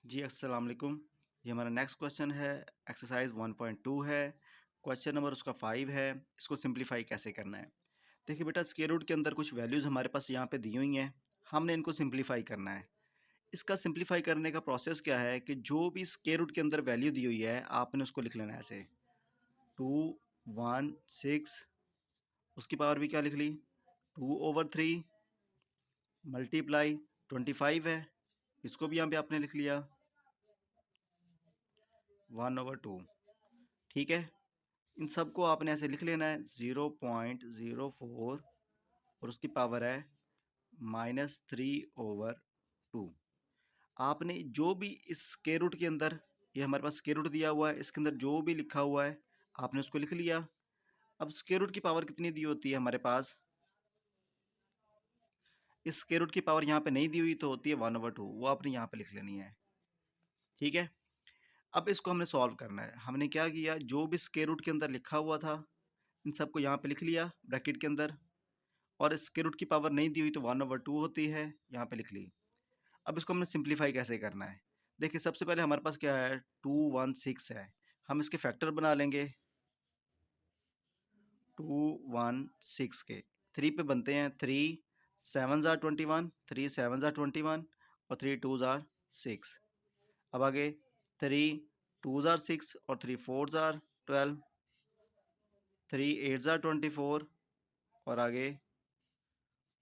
जी अस्सलाम वालेकुम। ये हमारा नेक्स्ट क्वेश्चन है, एक्सरसाइज 1.2 है। क्वेश्चन नंबर उसका 5 है। इसको सिंप्लीफाई कैसे करना है। देखिए बेटा, स्क्वायर रूट के अंदर कुछ वैल्यूज़ हमारे पास यहाँ पे दी हुई हैं, हमने इनको सिंप्लीफाई करना है। इसका सिंप्लीफाई करने का प्रोसेस क्या है कि जो भी स्क्वायर रूट के अंदर वैल्यू दी हुई है आपने उसको लिख लेना है ऐसे 216। उसकी पावर भी क्या लिख ली 2/3 मल्टीप्लाई 25 है, इसको भी यहाँ पे आपने लिख लिया 1/2। ठीक है, इन सबको आपने ऐसे लिख लेना है 0.04 और उसकी पावर है -3/2। आपने जो भी इस स्क्वायर रूट के अंदर, ये हमारे पास स्क्वायर रूट दिया हुआ है, इसके अंदर जो भी लिखा हुआ है आपने उसको लिख लिया। अब स्क्वायर रूट की पावर कितनी दी होती है हमारे पास, इस स्क्वायर रूट की पावर यहाँ पे नहीं दी हुई तो होती है 1/2, वो आपने यहाँ पे लिख लेनी है। ठीक है, अब इसको हमने सॉल्व करना है। हमने क्या किया, जो भी स्क्वायर रूट के अंदर लिखा हुआ था इन सबको यहाँ पे लिख लिया ब्रैकेट के अंदर, और स्क्वायर रूट की पावर नहीं दी हुई तो 1/2 होती है, यहाँ पे लिख ली। अब इसको हमने सिंप्लीफाई कैसे करना है। देखिए सबसे पहले हमारे पास क्या है 216 है, हम इसके फैक्टर बना लेंगे 216 के। 3 पे बनते हैं 3 7 ज़ार 21, 3 7 ज़ार 21 और 3 2 ज़ार 6। अब आगे 3 2 ज़ार 6 और 3 4 ज़ार 12, 3 8 ज़ार 24 और आगे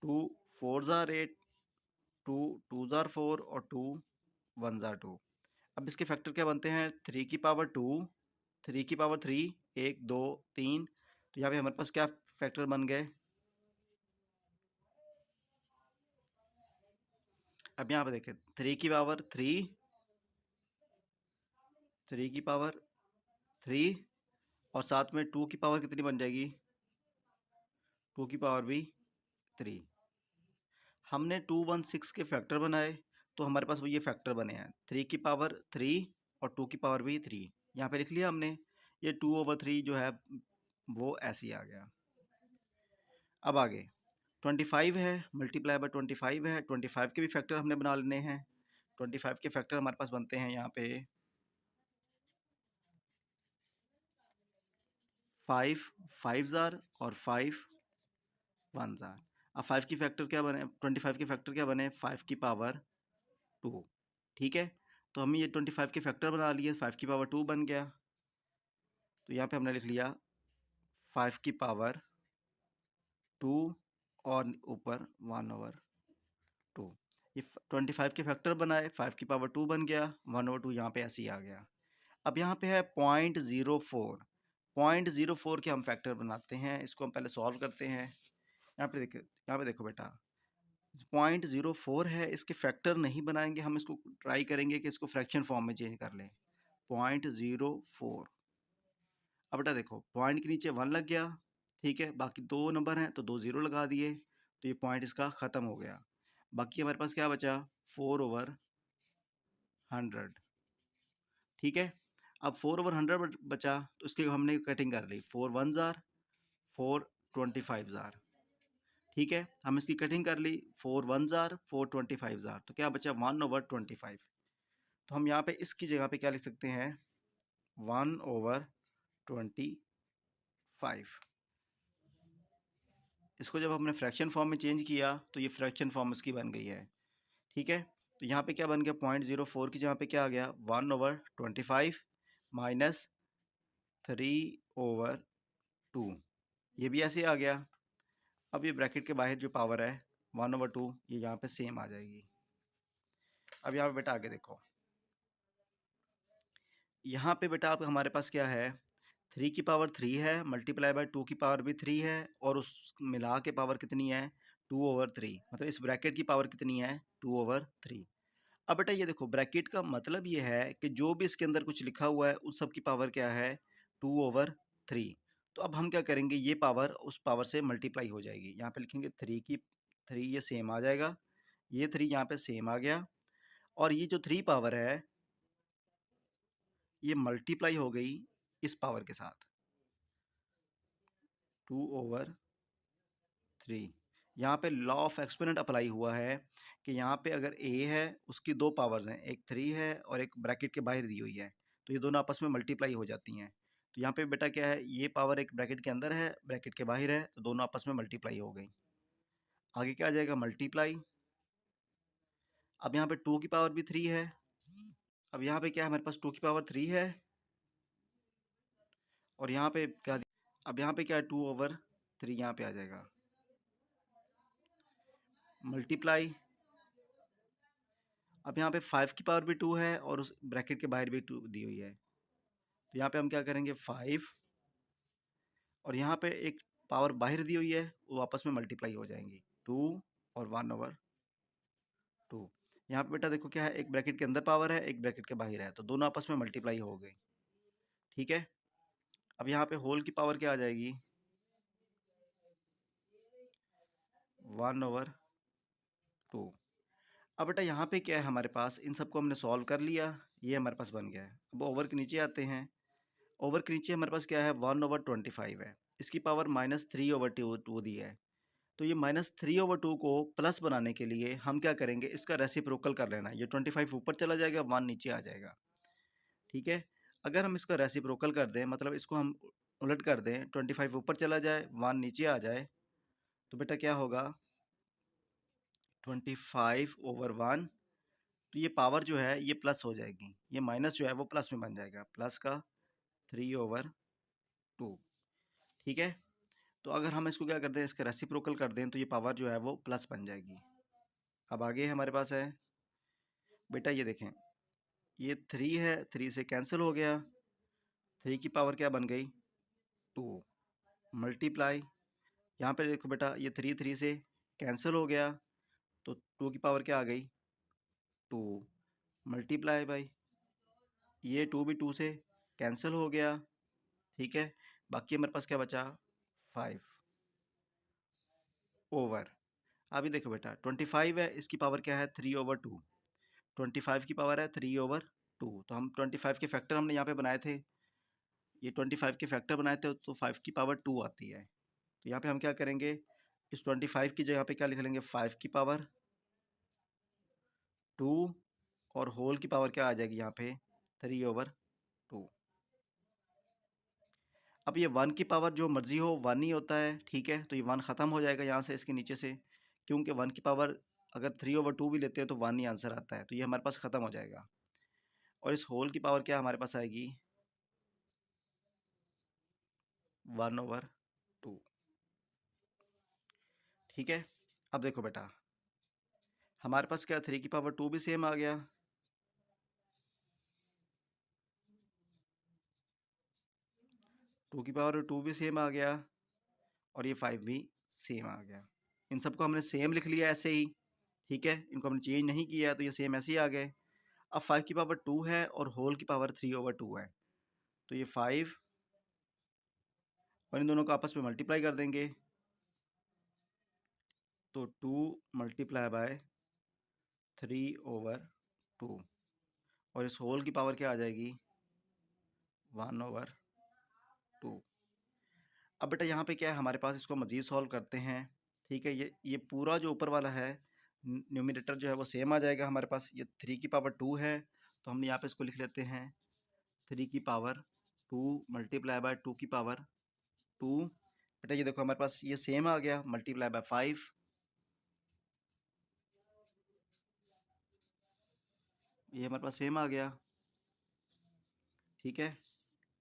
2 4 ज़ार 8, 2 2 ज़ार 4 और 2 1 ज़ार 2। अब इसके फैक्टर क्या बनते हैं 3 की पावर 2, 3 की पावर 3, 1 2 3। तो यहाँ पे हमारे पास क्या फैक्टर बन गए, अब यहाँ पे देखें 3 की पावर 3, 3 की पावर 3 और साथ में 2 की पावर कितनी बन जाएगी 2 की पावर भी 3। हमने 216 के फैक्टर बनाए तो हमारे पास वो ये फैक्टर बने हैं 3 की पावर 3 और 2 की पावर भी 3, यहाँ पे लिख लिया हमने। ये 2/3 जो है वो ऐसे ही आ गया। अब आगे 25 है, मल्टीप्लाई बाय 25 है, 25 के भी फैक्टर हमने बना लेने हैं। 25 के फैक्टर हमारे पास बनते हैं यहाँ पे 5 5 ज़ार और 5 1 ज़ार। अब 5 की फैक्टर क्या बने, 25 के फैक्टर क्या बने 5 की पावर 2। ठीक है, तो हम ये 25 के फैक्टर बना लिए, 5 की पावर 2 बन गया। तो यहाँ पे हमने लिख लिया 5 की पावर 2 और ऊपर 1/2। ये 25 के फैक्टर बनाए, 5 की पावर 2 बन गया, 1/2 यहाँ पे ऐसे ही आ गया। अब यहाँ पे है 0.04, 0.04 के हम फैक्टर बनाते हैं, इसको हम पहले सॉल्व करते हैं। यहाँ पे देखो बेटा 0.04 है, इसके फैक्टर नहीं बनाएंगे हम, इसको ट्राई करेंगे कि इसको फ्रैक्शन फॉर्म में चेंज कर लें 0.04। अब बेटा देखो पॉइंट के नीचे 1 लग गया, ठीक है, बाकी 2 नंबर हैं तो 2 0 लगा दिए तो ये पॉइंट इसका ख़त्म हो गया। बाकी हमारे पास क्या बचा 4/100। ठीक है, अब 4/100 बचा तो इसकी हमने कटिंग कर ली 4 1 ज़ार 4 25 ज़ार। ठीक है, हम इसकी कटिंग कर ली 4 1 ज़ार 4 25 ज़ार, तो क्या बचा 1/25। तो हम यहाँ पे इसकी जगह पे क्या लिख सकते हैं 1/25। इसको जब हमने फ्रैक्शन फॉर्म में चेंज किया तो ये फ्रैक्शन फॉर्म इसकी बन गई है। ठीक है, तो यहाँ पे क्या बन गया 0.04 की जगह पे क्या आ गया 1/25 माइनस 3/2, ये भी ऐसे आ गया। अब ये ब्रैकेट के बाहर जो पावर है 1/2 ये यहाँ पे सेम आ जाएगी। अब यहाँ पे बेटा आगे देखो, यहाँ पे बेटा आप हमारे पास क्या है 3 की पावर 3 है, मल्टीप्लाई बाय 2 की पावर भी 3 है, और उस मिला के पावर कितनी है 2/3, मतलब इस ब्रैकेट की पावर कितनी है 2/3। अब बेटा ये देखो ब्रैकेट का मतलब ये है कि जो भी इसके अंदर कुछ लिखा हुआ है उस सब की पावर क्या है 2/3। तो अब हम क्या करेंगे, ये पावर उस पावर से मल्टीप्लाई हो जाएगी, यहाँ पे लिखेंगे 3 ये सेम आ जाएगा, ये 3 यहाँ पे सेम आ गया, और ये जो 3 पावर है ये मल्टीप्लाई हो गई इस पावर के साथ 2/3। यहाँ पे लॉ ऑफ एक्सपोनेंट अप्लाई हुआ है कि यहाँ पे अगर ए है उसकी दो पावर्स हैं, एक 3 है और एक ब्रैकेट के बाहर दी हुई है, तो ये दोनों आपस में मल्टीप्लाई हो जाती हैं। तो यहाँ पे बेटा क्या है, ये पावर एक ब्रैकेट के अंदर है, ब्रैकेट के बाहर है, तो दोनों आपस में मल्टीप्लाई हो गई। आगे क्या आ जाएगा, मल्टीप्लाई। अब यहाँ पे 2 की पावर भी 3 है। अब यहाँ पे क्या है, हमारे पास 2 की पावर 3 है और यहाँ पे क्या, अब यहाँ पे क्या है, 2/3 यहाँ पे आ जाएगा, मल्टीप्लाई। अब यहाँ पे 5 की पावर भी 2 है और उस ब्रैकेट के बाहर भी 2 दी हुई है, तो यहाँ पे हम क्या करेंगे, 5, और यहाँ पे एक पावर बाहर दी हुई है, वो आपस में मल्टीप्लाई हो जाएंगी, 2 और 1/2। यहाँ पे बेटा देखो क्या है, एक ब्रैकेट के अंदर पावर है, एक ब्रैकेट के बाहर है, तो दोनों आपस में मल्टीप्लाई हो गई। ठीक है, अब यहाँ पे होल की पावर क्या आ जाएगी, 1/2। अब बेटा यहाँ पे क्या है, हमारे पास इन सबको हमने सॉल्व कर लिया, ये हमारे पास बन गया है। अब ओवर के नीचे आते हैं, ओवर के नीचे हमारे पास क्या है, 1/25 है, इसकी पावर -3/2 दी है। तो ये -3/2 को प्लस बनाने के लिए हम क्या करेंगे, इसका रेसिप्रोकल कर लेना है। ये 25 ऊपर चला जाएगा, 1 नीचे आ जाएगा। ठीक है, अगर हम इसका रेसिप्रोकल कर दें, मतलब इसको हम उलट कर दें, 25 ऊपर चला जाए, 1 नीचे आ जाए, तो बेटा क्या होगा, 25/1। तो ये पावर जो है ये प्लस हो जाएगी, ये माइनस जो है वो प्लस में बन जाएगा, प्लस का 3/2। ठीक है, तो अगर हम इसको क्या कर दें, इसका रेसिप्रोकल कर दें, तो ये पावर जो है वो प्लस बन जाएगी। अब आगे हमारे पास है बेटा, ये देखें, ये 3 है, 3 से कैंसिल हो गया, 3 की पावर क्या बन गई, 2, मल्टीप्लाई। यहाँ पे देखो बेटा, ये 3 से कैंसिल हो गया, तो 2 की पावर क्या आ गई, 2, मल्टीप्लाई बाई, ये 2 भी 2 से कैंसिल हो गया। ठीक है, बाकी हमारे पास क्या बचा, 5 ओवर। अभी देखो बेटा, 25 है, इसकी पावर क्या है, 3/2। 25 की पावर है 3/2, तो हम 25 के फैक्टर हमने यहाँ पे बनाए थे, ये 25 के फैक्टर बनाए थे, तो 5 की पावर 2 आती है। तो यहाँ पे हम क्या करेंगे, इस 25 की जगह पे क्या लिख लेंगे, 5 की पावर 2, और होल की पावर क्या आ जाएगी यहाँ पे, 3/2। अब ये 1 की पावर जो मर्जी हो 1 ही होता है, ठीक है, तो ये 1 ख़त्म हो जाएगा यहाँ से, इसके नीचे से, क्योंकि 1 की पावर अगर 3/2 भी लेते हैं तो 1 ही आंसर आता है, तो ये हमारे पास ख़त्म हो जाएगा। और इस होल की पावर क्या हमारे पास आएगी, 1/2। ठीक है, अब देखो बेटा, हमारे पास क्या, 3 की पावर 2 भी सेम आ गया, 2 की पावर 2 भी सेम आ गया, और ये 5 भी सेम आ गया। इन सबको हमने सेम लिख लिया ऐसे ही, ठीक है, इनको हमने चेंज नहीं किया, तो ये सेम ऐसे ही आ गए। अब 5 की पावर 2 है और होल की पावर 3/2 है, तो ये 5, और इन दोनों को आपस में मल्टीप्लाई कर देंगे, तो 2 मल्टीप्लाई बाय 3/2, और इस होल की पावर क्या आ जाएगी, 1/2। अब बेटा यहाँ पे क्या है हमारे पास, इसको मज़ीद सॉल्व करते हैं। ठीक है, ये पूरा जो ऊपर वाला है, न्यूमिनेटर जो है वो सेम आ जाएगा हमारे पास। ये 3 की पावर 2 है, तो हम यहाँ पे इसको लिख लेते हैं 3 की पावर 2 मल्टीप्लाई बाय 2 की पावर 2। बेटा ये देखो हमारे पास ये सेम आ गया, मल्टीप्लाई बाय 5, ये हमारे पास सेम आ गया। ठीक है,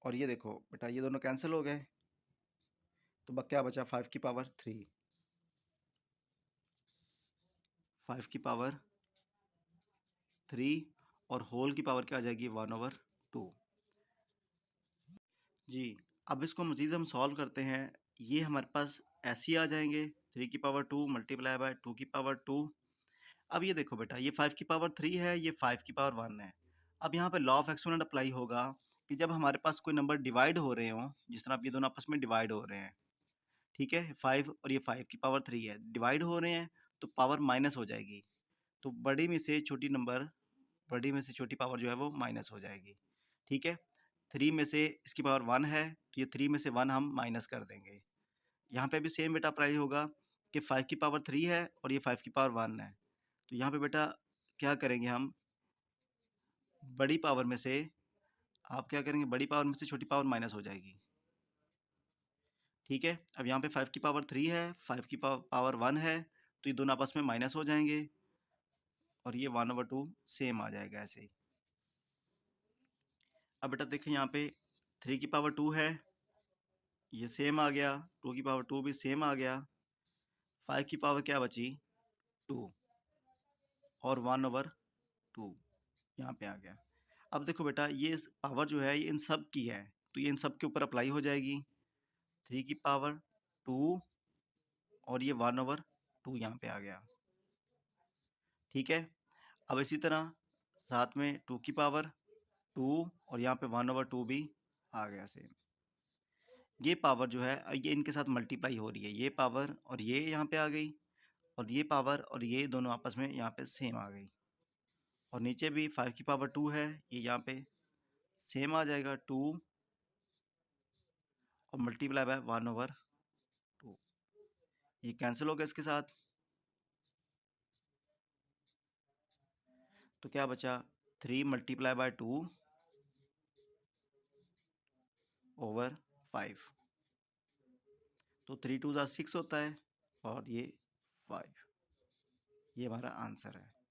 और ये देखो बेटा, ये दोनों कैंसिल हो गए, तो क्या बचा, 5 की पावर 3, 5 की पावर 3, और होल की पावर क्या आ जाएगी, 1/2। जी, अब इसको मज़ीद हम सॉल्व करते हैं। ये हमारे पास ऐसे ही आ जाएंगे, 3 की पावर 2 मल्टीप्लाई बाय 2 की पावर 2। अब ये देखो बेटा, ये 5 की पावर 3 है, ये 5 की पावर 1 है। अब यहाँ पे लॉ ऑफ एक्सपोनेंट अप्लाई होगा कि जब हमारे पास कोई नंबर डिवाइड हो रहे हों, जिस तरह अब ये दोनों आपस में डिवाइड हो रहे हैं, ठीक है, 5 और ये 5 की पावर 3 है, डिवाइड हो रहे हैं, तो पावर माइनस हो जाएगी। तो बड़ी में से छोटी नंबर, बड़ी में से छोटी पावर जो है वो माइनस हो जाएगी। ठीक है, 3 में से इसकी पावर 1 है, तो ये 3 में से 1 हम माइनस कर देंगे। यहाँ पे भी सेम बेटा अप्लाई होगा कि 5 की पावर 3 है और ये 5 की पावर 1 है। तो यहाँ पे बेटा क्या करेंगे हम, बड़ी पावर में से आप क्या करेंगे, बड़ी पावर में से छोटी पावर माइनस हो जाएगी। ठीक है, अब यहाँ पे 5 की पावर 3 है, 5 की पावर 1 है, तो ये दोनों आपस में माइनस हो जाएंगे और ये 1/2 सेम आ जाएगा ऐसे ही। अब बेटा देखिए यहाँ पे 3 की पावर 2 है, ये सेम आ गया, 2 की पावर 2 भी सेम आ गया, 5 की पावर क्या बची 2 और 1/2 यहाँ पे आ गया। अब देखो बेटा ये पावर जो है ये इन सब की है, तो ये इन सब के ऊपर अप्लाई हो जाएगी। 3 की पावर 2 और ये 1/2 यहाँ पे आ गया। ठीक है, अब इसी तरह साथ में 2 की पावर 2 और यहाँ पे 1/2 भी आ गया सेम। ये पावर जो है ये इनके साथ मल्टीप्लाई हो रही है, ये पावर और ये यहाँ पे आ गई और ये पावर और ये दोनों आपस में यहाँ पे सेम आ गई। और नीचे भी 5 की पावर 2 है, ये यहाँ पे सेम आ जाएगा 2 और मल्टीप्लाई बाय 1/2, ये कैंसिल हो गया इसके साथ। तो क्या बचा 3 मल्टीप्लाई बाय 2 ओवर 5, तो 3 2 6 होता है और ये 5, ये हमारा आंसर है।